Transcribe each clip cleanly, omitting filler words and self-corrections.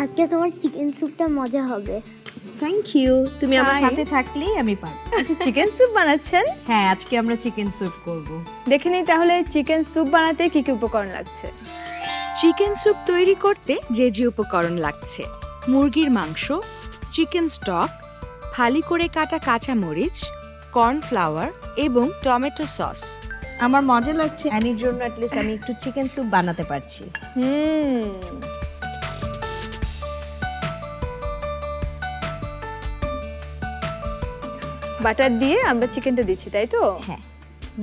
আজকে তোমার চিকেন স্যুপটা মজা হবে। থ্যাংক ইউ, তুমি আমার Hi. সাথে থাকলেই আমি পারবো। আচ্ছা চিকেন স্যুপ বানাচ্ছেন? হ্যাঁ, আজকে আমরা চিকেন স্যুপ করব। দেখে নিই তাহলে চিকেন স্যুপ বানাতে কি কি উপকরণ লাগছে। চিকেন স্যুপ তৈরি করতে যে যে উপকরণ লাগছে: মুরগির মাংস, চিকেন স্টক, ফালি করে কাটা কাঁচামরিচ, কর্নফ্লাওয়ার এবং টমেটো সস। আমার মজা লাগছে, অ্যানির জন্য অ্যাটলিস্ট আমি একটু চিকেন স্যুপ বানাতে পারছি। বাটার দিয়ে আমরা চিকেনটা দিচ্ছি, তাই তো? হ্যাঁ।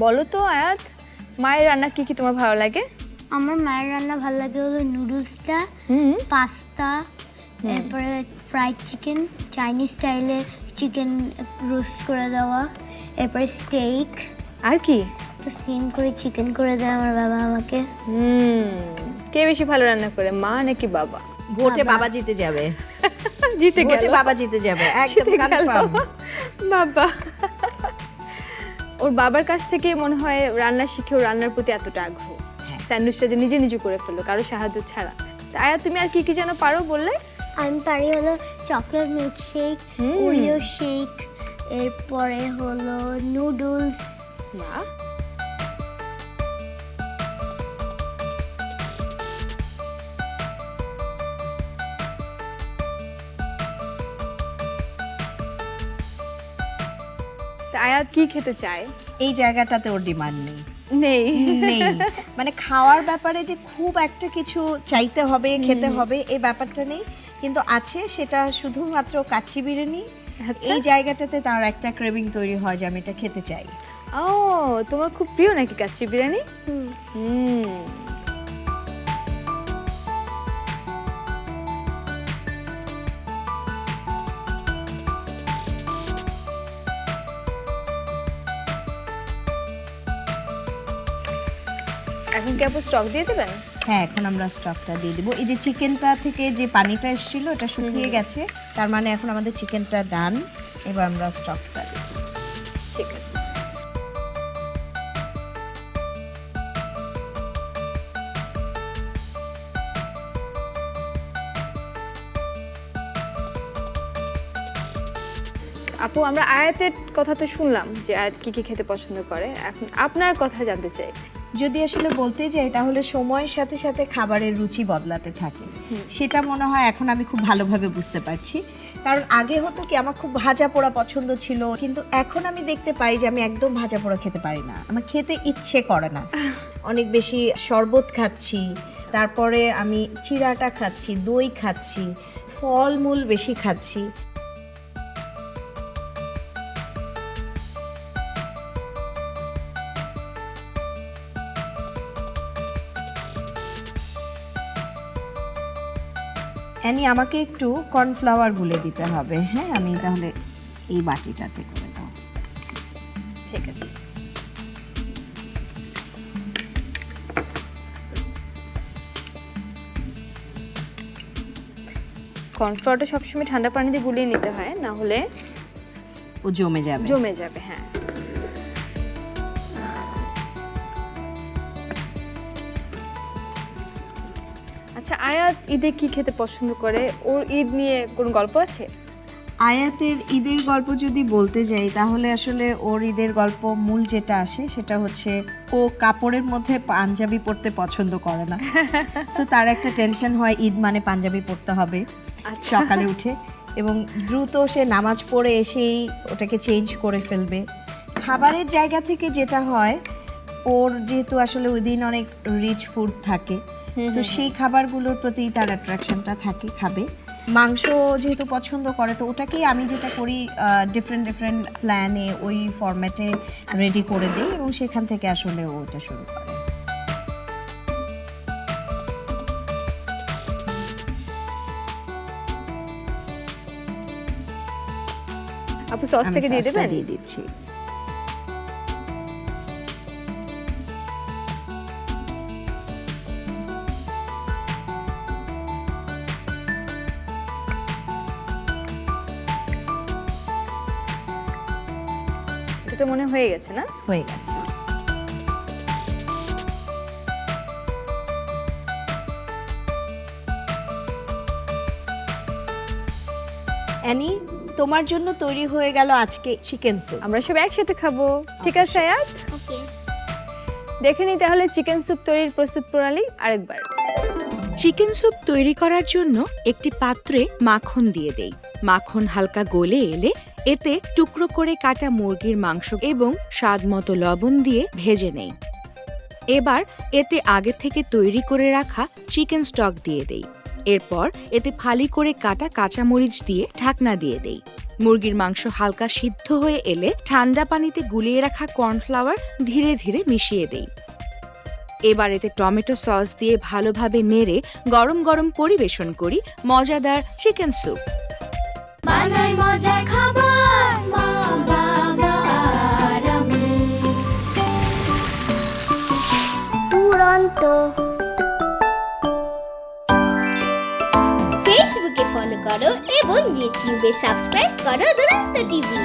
বলো তো আয়াত, মায়ের রান্না কি কি তোমার ভালো লাগে? আমার মায়ের রান্না ভালো লাগে হলো নুডলসটা, পাস্তা, এরপরে ফ্রাইড চিকেন, চাইনিজ স্টাইলে চিকেন রোস্ট করে দেওয়া, এরপরে স্টেক, আর কি? তো স্টিম করে চিকেন করে দেয় আমার বাবা আমাকে। কে বেশি ভালো রান্না করে, মা নাকি বাবা? ভোটে বাবা জিতে যাবে। জিতে ভোটে গেল বাবা জিতে যাবে, একদম জিতে গেল। কনফার্ম। বাবা ওর বাবার কাছ থেকে মনে হয় রান্না শিখে ওর রান্নার প্রতি এতটা আগ্রহ। স্যান্ডউইচটা যে নিজে নিজে করে ফেললো কারো সাহায্য ছাড়া। তা আয়া তুমি আর কি কি যেন পারো বললে? আমি পারি হলো চকলেট মিল্কশেক, ওরিও শেক, এরপরে হলো নুডলস। মা তা আয়াত কি খেতে চায়? এই জায়গাটাতে ওর ডিমান্ড নেই। নেই নেই মানে খাওয়ার ব্যাপারে যে খুব একটা কিছু চাইতে হবে, খেতে হবে, এই ব্যাপারটা নেই। কিন্তু আছে সেটা শুধুমাত্র কাচ্চি বিরিয়ানি। আচ্ছা। এই জায়গাটাতে তার একটা ক্রেভিং তৈরি হয় যে আমি এটা খেতে চাই। ও তোমার খুব প্রিয় নাকি কাচ্চি বিরিয়ানি? হুম এখন কি আপু স্টক দিয়ে দেবেন? হ্যাঁ, এখন আমরা স্টকটা দিয়ে দিব। এই যে চিকেনটা থেকে যে পানিটা এসেছিল এটা শুকিয়ে গেছে, তার মানে এখন আমাদের চিকেনটা ডান। এবার আমরা স্টকটা দিব। ঠিক আছে। আপু আমরা আয়াতের কথা তো শুনলাম যে আয়াত কি কি খেতে পছন্দ করে, এখন আপনার কথা জানতে চাই। যদি আসলে বলতে যাই তাহলে সময়ের সাথে সাথে খাবারের রুচি বদলাতে থাকে, সেটা মনে হয় এখন আমি খুব ভালোভাবে বুঝতে পারছি। কারণ আগে হতো কি, আমার খুব ভাজা পোড়া পছন্দ ছিল, কিন্তু এখন আমি দেখতে পাই যে আমি একদম ভাজা পোড়া খেতে পারি না, আমার খেতে ইচ্ছে করে না। অনেক বেশি শরবত খাচ্ছি, তারপরে আমি চিড়াটা খাচ্ছি, দই খাচ্ছি, ফলমূল বেশি খাচ্ছি। অ্যানি, আমাকে একটু কর্নফ্লাওয়ার গুলে দিতে হবে। হ্যাঁ, আমি তাহলে এই বাটিটাতে করে দাও। ঠিক আছে। কর্নফ্লাওয়ারটা সবসময় ঠান্ডা পানি দিয়ে গুলিয়ে নিতে হয়, না হলে ও জমে যাবে। জমে যাবে। হ্যাঁ আচ্ছা, আয়াত ঈদে কি খেতে পছন্দ করে? ওর ঈদ নিয়ে কোনো গল্প আছে? আয়াতের ঈদের গল্প যদি বলতে যাই তাহলে আসলে ওর ঈদের গল্প মূল যেটা আসে সেটা হচ্ছে ও কাপড়ের মধ্যে পাঞ্জাবি পরতে পছন্দ করে না। সো তার একটা টেনশন হয় ঈদ মানে পাঞ্জাবি পরতে হবে আচ্ছা। সকালে উঠে, এবং দ্রুত সে নামাজ পড়ে এসেই ওটাকে চেঞ্জ করে ফেলবে। খাবারের জায়গা থেকে যেটা হয়, ওর যেহেতু আসলে ওই দিন অনেক রিচ ফুড থাকে, তো সেই খাবারগুলোর প্রতি তার অ্যাট্রাকশনটা থাকে, খাবে। মাংস যেহেতু পছন্দ করে, তো ওটাকেই আমি যেটা করি ডিফারেন্ট ডিফারেন্ট প্ল্যানে ওই ফরম্যাটে রেডি করে দিই, এবং সেখান থেকে আসলে ও ওটা শুরু করে। আপু সসটাকে দিয়ে দেবেন? দিয়ে দিচ্ছি। এটা তো মনে হয়ে গেছে না? হয়ে গেছে। অ্যানি, তোমার জন্য তৈরি হয়ে গেল আজকে চিকেন স্যুপ। আমরা সব একসাথে খাবো, ঠিক আছে আয়াত? ওকে। দেখে নিই তাহলে চিকেন স্যুপ তৈরির প্রস্তুত প্রণালী আরেকবার। চিকেন স্যুপ তৈরি করার জন্য একটি পাত্রে মাখন দিয়ে দেই। মাখন হালকা গলে এলে এতে টুকরো করে কাটা মুরগির মাংস এবং স্বাদমতো লবণ দিয়ে ভেজে নেই। এবার এতে আগে থেকে তৈরি করে রাখা চিকেন স্টক দিয়ে দেই। এরপর এতে ফালি করে কাটা কাঁচামরিচ দিয়ে ঢাকনা দিয়ে দেই। মুরগির মাংস হালকা সিদ্ধ হয়ে এলে ঠান্ডা পানিতে গুলিয়ে রাখা কর্নফ্লাওয়ার ধীরে ধীরে মিশিয়ে দেই। এবার এতে টমেটো সস দিয়ে ভালোভাবে নেড়ে গরম গরম পরিবেশন করি মজাদার চিকেন স্যুপ। বানাই মজার খাবার মা বাবার আমি। দুরন্ত। ফেসবুকে ফলো করো এবং ইউটিউবে সাবস্ক্রাইব করো দুরন্ত টিভি।